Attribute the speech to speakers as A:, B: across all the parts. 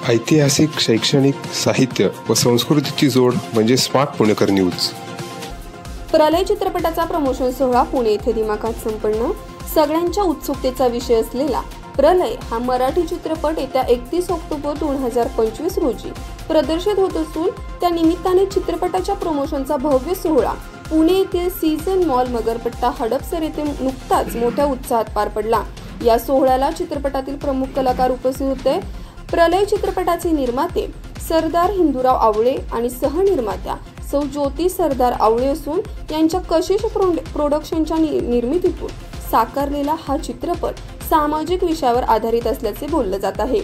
A: ऐतिहासिक, शैक्षणिक, साहित्य व संस्कृतीची जोड म्हणजे स्मार्ट पुणेकर न्यूज.
B: प्रलय चित्रपटाचा प्रमोशन सोहळा पुणे येथे दिमाखात संपन्न. सगळ्यांच्या उत्सुकतेचा विषय असलेला प्रलय हा मराठी चित्रपट येत्या 31 ऑक्टोबर 2025 रोजी प्रदर्शित होत असून त्या निमित्ताने चित्रपटाच्या प्रमोशनचा भव्य सोहळा पुणे येथील सीझन मॉल मगरपट्टा हडपसर येथे नुकताच मोठ्या उत्साहात पार पडला. या सोहळ्याला चित्रपटातील प्रमुख कलाकार उपस्थित होते. प्रलय चित्रपटाचे निर्माते सरदार हिंदूराव आवळे आणि सहनिर्मात्या सौ ज्योती सरदार आवळे असून यांच्या कशिश प्रोडक्शनच्या निर्मितीतून साकारलेला हा चित्रपट सामाजिक विषयावर आधारित असल्याचे बोलले जात आहे.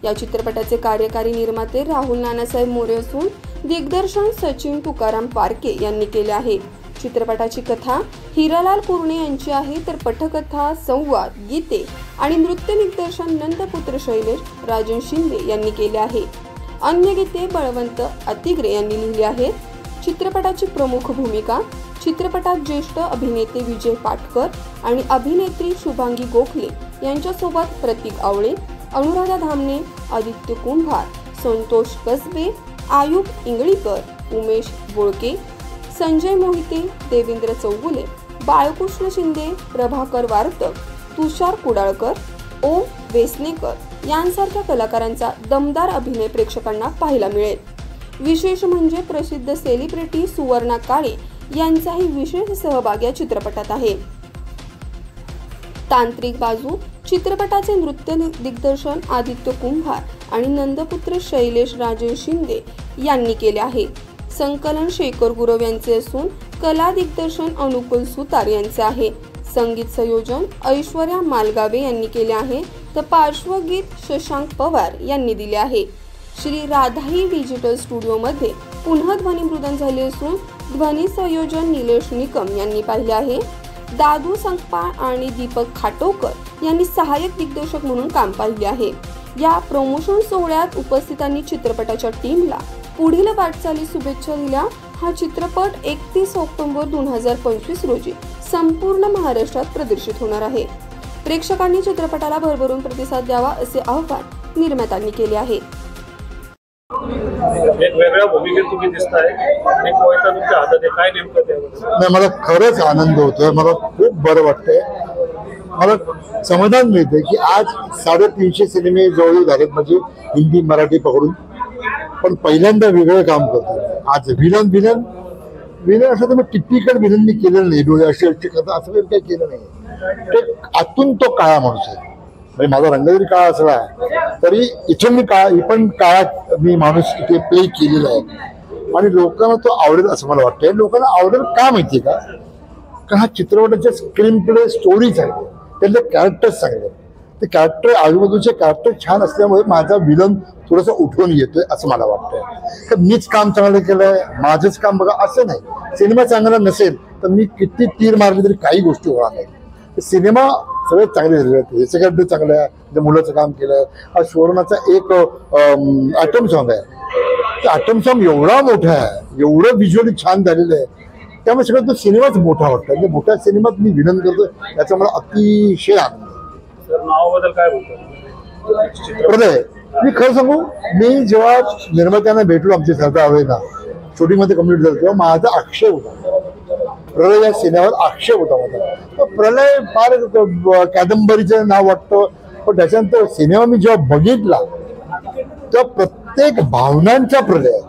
B: या चित्रपटाचे कार्यकारी निर्माते राहुल नानासाहेब मोरे असून दिग्दर्शन सचिन तुकाराम पारके यांनी केले आहे. चित्रपटाची कथा हिरालाल कुरणे यांची आहे, तर पटकथा, संवाद, गीते आणि नृत्य दिग्दर्शन नंदपुत्र शैलेश राजन शिंदे यांनी केले आहे. अन्य गीते बळवंत अतिग्रे यांनी लिहिली आहेत. चित्रपटाची प्रमुख भूमिका चित्रपटात ज्येष्ठ अभिनेते विजय पाटकर आणि अभिनेत्री शुभांगी गोखले यांच्यासोबत प्रतीक आवळे, अनुराधा धामणे, आदित्य कुंभार, संतोष कसबे, आयुब इंगळीकर, उमेश बोळके, संजय मोहिते, देवेंद्र चौगुले, बाळकृष्ण शिंदे, प्रभाकर वार्तक, तुषार कुडाळकर, ओम वेसनेकर यांसारख्या कलाकारांचा दमदार अभिनय प्रेक्षकांना पाहायला मिळेल. विशेष म्हणजे प्रसिद्ध सेलिब्रिटी सुवर्णा काळे यांचाही विशेष सहभाग या चित्रपटात आहे. तांत्रिक बाजू चित्रपटाचे नृत्य दिग्दर्शन आदित्य कुंभार आणि नंदपुत्र शैलेश राजन शिंदे यांनी केले आहे. संकलन शेखर गुरव यांचे असून कला दिग्दर्शन अनुकूल सुतार यांचे आहे. संगीत संयोजन ऐश्वर्या मालगावे यांनी केले आहे, तर पार्श्वगीत शशांक पवार यांनी दिले आहे. श्री राधाई डिजिटल स्टुडिओमध्ये पुन्हा ध्वनिमुद्रण झाले असून ध्वनी संयोजन निलेश निकम यांनी पाहिले आहे. दादू संकपाळ आणि दीपक खाटोकर यांनी सहाय्यक दिग्दर्शक म्हणून काम पाहिले आहे. या प्रमोशन सोहळ्यात उपस्थितांनी चित्रपटाच्या टीमला पुढील वाटचाली शुभेच्छा दिल्या. हा चित्रपट 31 ऑक्टोबर 2025 रोजी संपूर्ण महाराष्ट्रात प्रदर्शित होणार आहे. प्रेक्षकांनी चित्रपटाला भरभरून प्रतिसाद द्यावा असे आवाहन निर्मात्यांनी केले आहे.
C: एक वेगळ्या भूमिकेत तुम्ही दिसताय आणि कोयता तुमच्या हातात आहे, काय नेमकं त्यामध्ये?
D: नाही, मला खरंच आनंद होतोय. मला खूप बरं वाटतंय. मला समाधान मिळतंय की आज 350 सिनेमे जवळ झालेत, म्हणजे हिंदी मराठी पकडून, पण पहिल्यांदा वेगळं काम करतो. आज विलन विलन विलन असं तर मी टिपिकल विलन मी केलेलं नाही. डोळे अशी कथा असं काही केलं नाही. ते आतून तो काळा माणूस आहे. म्हणजे माझा रंग जरी काळा असला तरी इथून मी पण काळात मी माणूस इथे प्ले केलेला आहे आणि लोकांना तो आवडेल असं मला वाटतंय. लोकांना आवडेल का माहितीये का? कारण हा चित्रपटाचे स्क्रीन प्ले स्टोरी चांगली, त्यातले कॅरेक्टर्स चांगले. ते कॅरेक्टर आजूबाजूचे कॅरेक्टर छान असल्यामुळे माझा विलन थोडंसं उठून येतोय असं मला वाटतंय. तर मीच काम चांगलं केलंय, माझंच काम बघा असं नाही. सिनेमा चांगला नसेल तर मी किती तीर मारली तरी काही गोष्टी होणार नाही. सिनेमा सगळे चांगले झालेले आहेत. हे सगळं चांगलं आहे. त्या मुलाचं काम केलंय. हा सुवर्णाचा एक आयटम सॉन्ग आहे. ते आयटम सॉन्ग एवढा मोठा आहे, एवढं व्हिज्युअली छान झालेलं आहे, त्यामुळे सगळं तो सिनेमाच मोठा वाटतो. म्हणजे मोठ्या सिनेमात मी विनंती करतो, याचा मला अतिशय आनंद.
C: नावाबद्दल काय बोलतो?
D: प्रलय, मी खरं सांगू, मी जेव्हा निर्मात्यांना भेटलो आमचे सरदार आवळेंना शूटिंगमध्ये कम्प्लीट झालं तेव्हा माझा आक्षेप होता, प्रलय या सिनेमावर आक्षेप होता माझा. प्रलय फार कादंबरीचं नाव वाटतं, पण त्याच्यानंतर सिनेमा मी जेव्हा बघितला तेव्हा प्रत्येक भावनांचा प्रलय,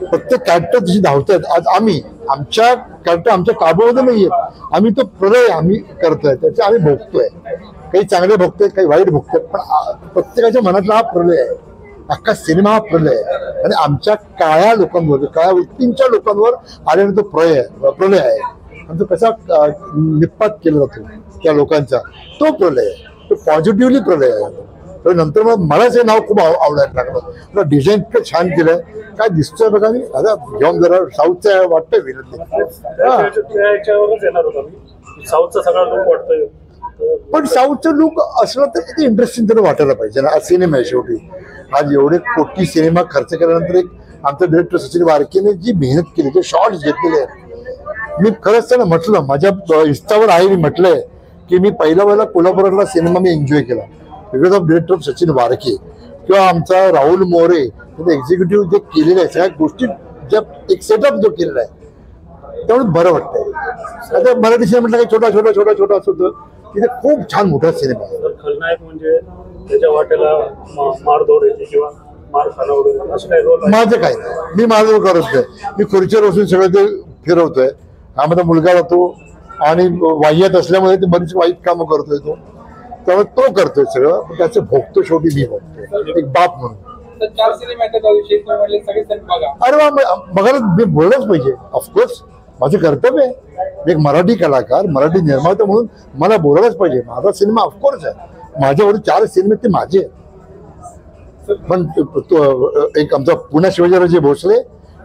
D: प्रत्येक कॅरेक्टर जशी धावतात. आज आम्ही आमच्या कॅरेक्टर आमच्या काबूमध्ये नाहीये, आम्ही तो प्रलय आम्ही करतोय, त्याचे आम्ही भोगतोय. काही चांगले भोगतोय, काही वाईट भोगतोय, पण प्रत्येकाच्या मनातला हा प्रलय आहे. अख्खा सिनेमा हा प्रलय आहे आणि आमच्या काळ्या लोकांवर, काळ्या वृत्तींच्या लोकांवर आलेला तो प्रलय आहे. आणि तो कसा निपात केला जातो त्या लोकांचा, तो प्रलय आहे. तो पॉझिटिव्हली प्रलय आहे. तर नंतर मग मलाच हे नाव खूप आवडायला लागलं. डिझाईन इतकं छान केलंय, काय दिसतोय बघा. मी आता घेऊन जरा साऊथचं वाटतंय विनंती.
C: साऊथचा सगळा लुक वाटतोय,
D: पण साऊथचं लुक असलं तर किती इंटरेस्टिंग तरी वाटायला पाहिजे ना. सिनेमा आहे शेवटी. आज एवढे कोटी सिनेमा खर्च केल्यानंतर एक आमचा डिरेक्टर सचिन वारकेने जी मेहनत केली, ते शॉर्ट्स घेतलेले आहेत. मी खरंच त्याला म्हटलं, माझ्या इन्स्टावर आहे, मी म्हटलंय की मी पहिला कोल्हापुरातला सिनेमा मी एन्जॉय केला because of director Sachin Warke. किंवा आमचा राहुल मोरे एक्झिक्युटिव्ह जे केलेलं आहे सगळ्या गोष्टी ज्या एक सेटअप जो केलेला आहे त्यामुळे बरं वाटतंय. आता मराठी सिनेमा म्हटलं काही छोटा असं होतं तिथे खूप छान मोठा सिनेमा आहे.
C: खलनायक म्हणजे त्याच्या वाट्याला मारधोड येते किंवा मार खाणं वगैरे असं काही रोल
D: माझं काय नाही, मी माझं करत नाही. मी खुर्चीवर बसून सगळं ते फिरवतोय. हा माझा मुलगा जातो आणि वाह्यात असल्यामुळे ते बरीच वाईट कामं करतोय तो, त्यामुळे तो करतोय सगळं. त्याचं भोगतो शेवटी मी भोगतो एक बाप म्हणून. अरे वा, बघायला मी बोललंच पाहिजे. ऑफकोर्स माझं कर्तव्य आहे. मी एक मराठी कलाकार, मराठी निर्माता म्हणून मला बोलायलाच पाहिजे. माझा सिनेमा ऑफकोर्स आहे. माझ्यावर 4 सिनेमे ते माझे आहेत. पण एक आमचा पुण्या शिवाजीराजे भोसले,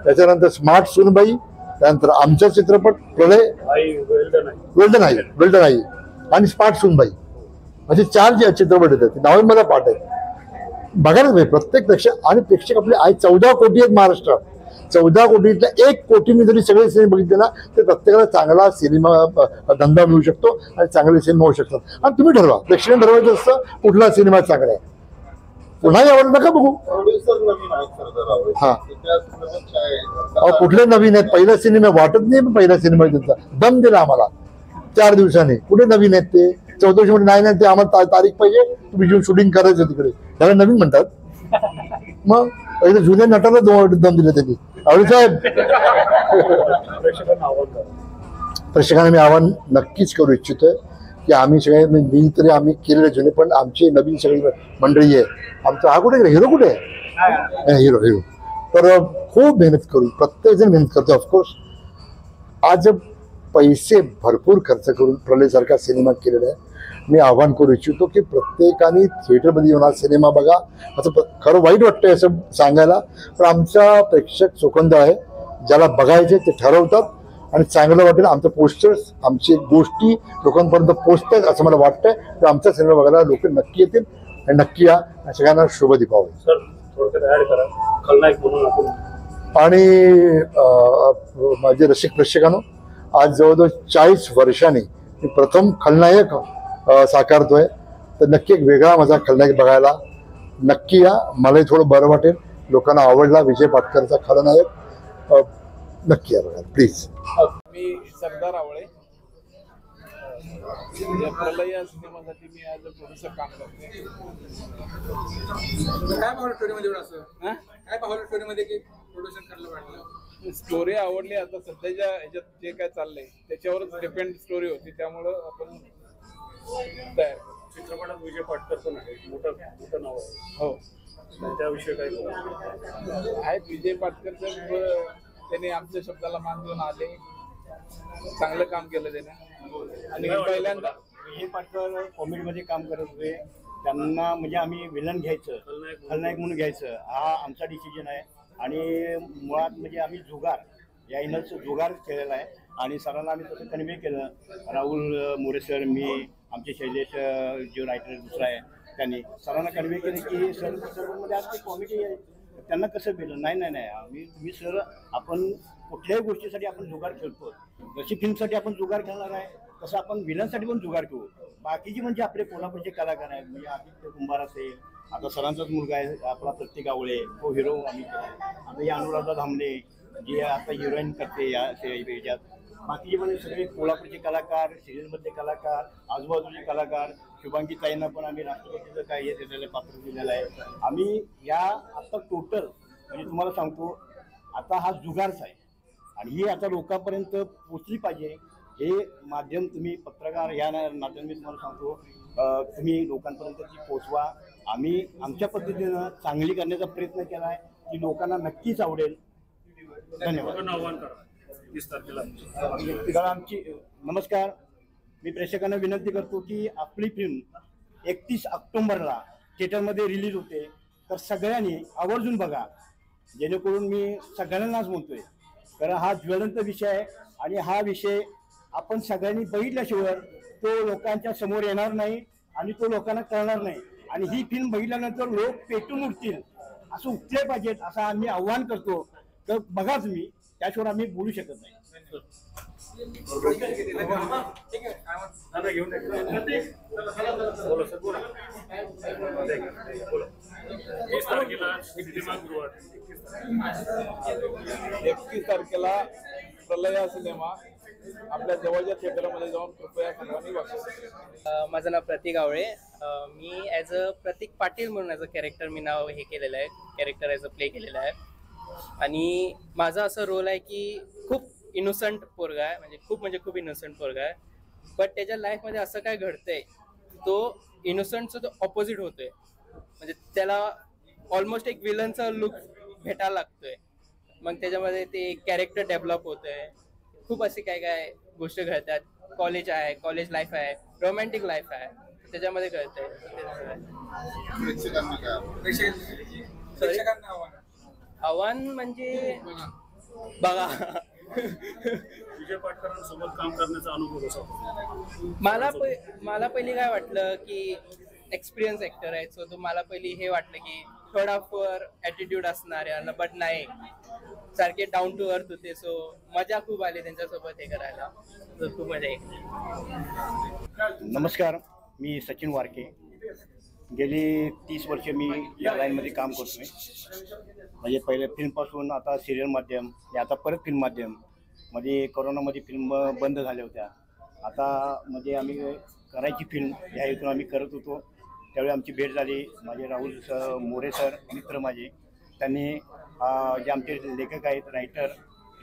D: त्याच्यानंतर स्मार्ट सुनबाई, त्यानंतर आमचा चित्रपट प्रलय, वेल्डन आई आणि स्मार्ट सुनबाई, असे 4 जे चित्रपट येतात नावे मला पाठ आहेत. बघायलाच पाहिजे प्रत्येक प्रेक्षक. आणि प्रेक्षक आपले आज 14 कोटी आहेत महाराष्ट्रात. 14 कोटीतल्या 1 कोटीने जरी सगळे सिनेमे बघितले ना तर प्रत्येकाला चांगला सिनेमा धंदा मिळू शकतो आणि चांगले सिनेमा होऊ शकतात. आणि तुम्ही ठरवा, प्रेक्षकांनी ठरवायचं असतं कुठला सिनेमा चांगला आहे. पुन्हा आवडलं नका बघू. हा, कुठले नवीन आहेत? पहिला सिनेमा वाटत नाही, पण पहिला सिनेमा त्यांचा दम दिला आम्हाला 4 दिवसांनी. कुठे नवीन आहेत ते? 14 मध्ये नाही ते आम्हाला तारीख पाहिजे, तुम्ही जेव्हा शूटिंग करायचं तिकडे, त्याला नवीन म्हणतात. मग पहिले जुन्या नटाला दम दिले त्यांनी. आवडी साहेब, प्रेक्षकांना मी आव्हान नक्कीच करू इच्छितोय की आम्ही सगळे मी तरी आम्ही केलेले जुने, पण आमची नवीन सगळी मंडळी आहे. आमचा हा कुठे हिरो कुठे आहे? हिरो तर खूप मेहनत करू, प्रत्येक जण मेहनत करतो. ऑफकोर्स आज पैसे भरपूर खर्च करून प्रलयसारखा सिनेमा केलेला आहे. मी आव्हान करू इच्छितो की प्रत्येकाने थिएटरमध्ये येऊन आज सिनेमा बघा. असं खरं वाईट वाटतंय असं सांगायला, पण आमचा प्रेक्षक चोखंद आहे. ज्याला बघायचे ते ठरवतात आणि चांगलं वाटेल. आमचं पोस्टर्स, आमची गोष्टी लोकांपर्यंत पोचतात असं मला वाटतंय. तर आमचा सिनेमा बघायला लोक नक्की येतील आणि नक्की या. सगळ्यांना शुभ दीपावली. आणि माझे रसिक प्रेक्षकांनो, आज जवळजवळ 40 वर्षांनी मी प्रथम खलनायक साकारतोय. तर नक्की एक वेगळा माझा खलनायक बघायला नक्की या. मलाही थोडं बरं वाटेल. लोकांना आवडला विजय पाटकरचा खलनायक. नक्की या बघायला प्लीज.
E: मी सरदार आवळे, प्रलय या सिनेमासाठी मी आज प्रोड्युसर काम करते.
F: काय पाहिलं स्टोरीमध्ये असं? काय पाहिलं स्टोरीमध्ये की प्रोड्युसर करायला वाटलं?
E: स्टोरी आवडली. आता सध्याच्या ह्याच्यात जे काय चाललंय त्याच्यावरच डिपेंड स्टोरी होती, त्यामुळं आपण तयार.
C: चित्रपटात विजय पाटकर पण आहे, मोठं नाव आहे.
E: हो,
C: त्याविषयी काय
E: आहेत विजय पाटकर साहेब. त्याने आमच्या शब्दाला मान देऊन आले, चांगलं काम केलं त्याने. आणि पहिल्यांदा
G: विजय पाटकर कॉमेडीमध्ये काम करत होते. त्यांना म्हणजे आम्ही विलन घ्यायचं, खलनायक म्हणून घ्यायचं, हा आमचा डिसिजन आहे. आणि मुळात म्हणजे आम्ही जुगार या इनच जुगार केलेला आहे. आणि सरांना आम्ही तसं कन्वे केलं. राहुल मोरे सर, मी, आमचे शैलेश जो रायटर दुसरा आहे, त्यांनी सरांना कन्वे केलं की सरमध्ये आज ते कॉमेडी आहे, त्यांना कसं केलं. नाही आम्ही सर, आपण कुठल्याही गोष्टीसाठी आपण जुगार खेळतो. जशी फिल्मसाठी आपण जुगार खेळणार आहे तसं आपण विलनसाठी पण जुगार खेळू. बाकीचे म्हणजे आपले कोल्हापूरचे कलाकार आहेत, म्हणजे आदित्य कुंभार असेल, आता सरांचाच मुलगा आहे आपला प्रत्येक आवळे, तो हिरो आम्ही केला. आता या अनुराधा धामणे जी आता हिरोईन करते या याच्यात. बाकीचे म्हणजे सगळे कोल्हापूरचे कलाकार, सिरियलमधले कलाकार, आजूबाजूचे कलाकार. शुभांगी ताईंना पण आम्ही राष्ट्रपतीचं काय हे दिलेलं पात्र दिलेलं आहे. आम्ही या आता टोटल म्हणजे तुम्हाला सांगतो, आता हा जुगारच आहे आणि ही आता लोकांपर्यंत पोचली पाहिजे. हे माध्यम तुम्ही पत्रकार या माध्यम मी तुम्हाला सांगतो, तुम्ही लोकांपर्यंत ती पोचवा. आम्ही आमच्या पद्धतीनं चांगली करण्याचा प्रयत्न केला आहे, की लोकांना नक्कीच आवडेल. धन्यवाद.
C: आव्हान करा 30 तारखेला.
G: आमची नमस्कार. मी प्रेक्षकांना विनंती करतो की आपली फिल्म 31 ऑक्टोबरला थिएटरमध्ये रिलीज होते, तर सगळ्यांनी आवर्जून बघा. जेणेकरून मी सगळ्यांनाच म्हणतोय, कारण हा ज्वलंत विषय आहे आणि हा विषय आपण सगळ्यांनी बघितल्याशिवाय तो लोकांच्या समोर येणार नाही आणि तो लोकांना कळणार नाही. आणि ही फिल्म बघितल्यानंतर लोक पेटून उठतील, असं उठले पाहिजेत, असं आम्ही आव्हान करतो. तर बघा तुम्ही, त्याशिवाय आम्ही बोलू शकत नाही.
E: तारखेला प्रलय हा सिनेमा आपल्या जवळच्या थिएटरमध्ये जाऊन कृपया सर्वांनी बघा.
H: माझं नाव प्रतीक आवळे. मी ॲज अ प्रतीक पाटील म्हणून ॲज अ कॅरेक्टर मी नाव हे केलेलं आहे, कॅरेक्टर ॲज अ प्ले केलेलं आहे. आणि माझा असं रोल आहे की खूप इनोसंट पोरगा आहे, म्हणजे खूप इनोसंट पोरगा आहे. बट त्याच्या लाईफमध्ये असं काय घडतंय, तो इनोसंटचा तो ऑपोजिट होतोय. म्हणजे त्याला ऑलमोस्ट एक विलनचा लुक भेटायला लागतोय. मग त्याच्यामध्ये ते कॅरेक्टर डेव्हलप होतंय. खूप असे काय काय गोष्टी घडतात. कॉलेज आहे, कॉलेज लाईफ आहे, रोमॅन्टिक लाईफ आहे, त्याच्यामध्ये कळतंय. आव्हान म्हणजे बघा,
C: विजय पाटकरांसोबत काम करण्याचा अनुभव कसा?
H: मला पहिली काय वाटलं की एक्सपिरियन्स ऍक्टर आहे, सो मला पहिली हे वाटलं की थोडाफार ॲटिट्यूड असणार आहे, बट नाही, सारखे डाऊन टू अर्थ होते. सो मजा खूप आली त्यांच्यासोबत हे करायला, खूप मजा येईल.
G: नमस्कार, मी सचिन वारके. गेली 30 वर्ष मी या लाईनमध्ये काम करतोय. म्हणजे पहिले फिल्मपासून आता सिरियल माध्यम, आता परत फिल्म माध्यम. मध्ये कोरोनामध्ये फिल्म बंद झाल्या होत्या. आता म्हणजे आम्ही करायची फिल्म ह्या हेतून आम्ही करत होतो. त्यावेळी आमची भेट झाली. माझे राहुल सर, मोरे सर मित्र माझे, त्यांनी जे आमचे लेखक आहेत, रायटर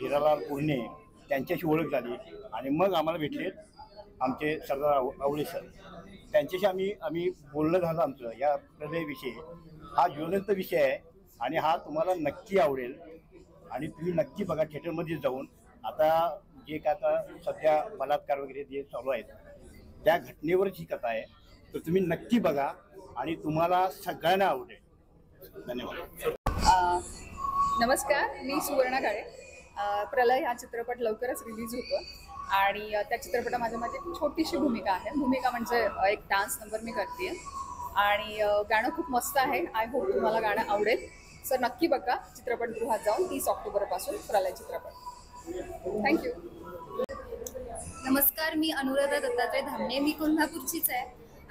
G: हिरालाल पुर्णे, त्यांच्याशी ओळख झाली. आणि मग आम्हाला भेटले आमचे सरदार आवळे सर. त्यांच्याशी आम्ही बोलणं झालं आमचं या प्रलयविषयी. हा ज्वलंत विषय आहे आणि हा तुम्हाला नक्की आवडेल आणि तुम्ही नक्की बघा थिएटरमध्ये जाऊन. आता जे काय आता सध्या बलात्कार वगैरे जे चालू आहेत त्या घटनेवरच ही कथा आहे. तर तुम्ही नक्की बघा आणि तुम्हाला सगळ्यांना आवडेल. धन्यवाद.
I: नमस्कार, मी सुवर्णा काळे. प्रलय हा चित्रपट लवकरच रिलीज होतो आणि त्या चित्रपटामध्ये माझी छोटीशी भूमिका आहे. भूमिका म्हणजे एक डान्स नंबर मी करते आणि गाणं खूप मस्त आहे. आय होप तुम्हाला गाणं आवडेल. सर नक्की बघा चित्रपटगृहात जाऊन 30 ऑक्टोबरपासून प्रलय चित्रपट. थँक्यू.
J: नमस्कार, मी अनुराधा दत्तात्रय धामणे. मी कोल्हापूरचीच आहे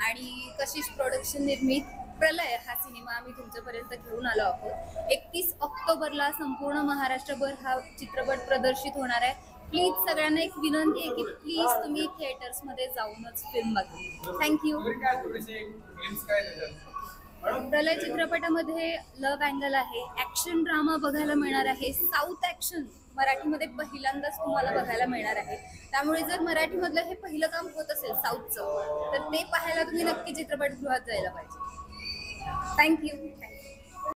J: आणि कशिश प्रोडक्शन निर्मित प्रलय हा सिनेमा आम्ही तुमच्यापर्यंत घेऊन आलो आहोत. 31 ऑक्टोबरला संपूर्ण महाराष्ट्रभर हा चित्रपट प्रदर्शित होणार आहे. प्लीज सगळ्यांना एक विनंती आहे की प्लीज तुम्ही थिएटर्समध्ये जाऊनच फिल्म बघा. थँक्यू. प्रलय चित्रपटामध्ये लव्ह अँगल आहे, ॲक्शन ड्रामा बघायला मिळणार आहे. साऊथ ॲक्शन मराठीमध्ये पहिल्यांदाच तुम्हाला बघायला मिळणार आहे. त्यामुळे जर मराठीमधलं हे पहिलं काम होत असेल साऊथचं, तर ते पाहायला तुम्ही नक्की चित्रपटगृहात जायला पाहिजे. थँक्यू.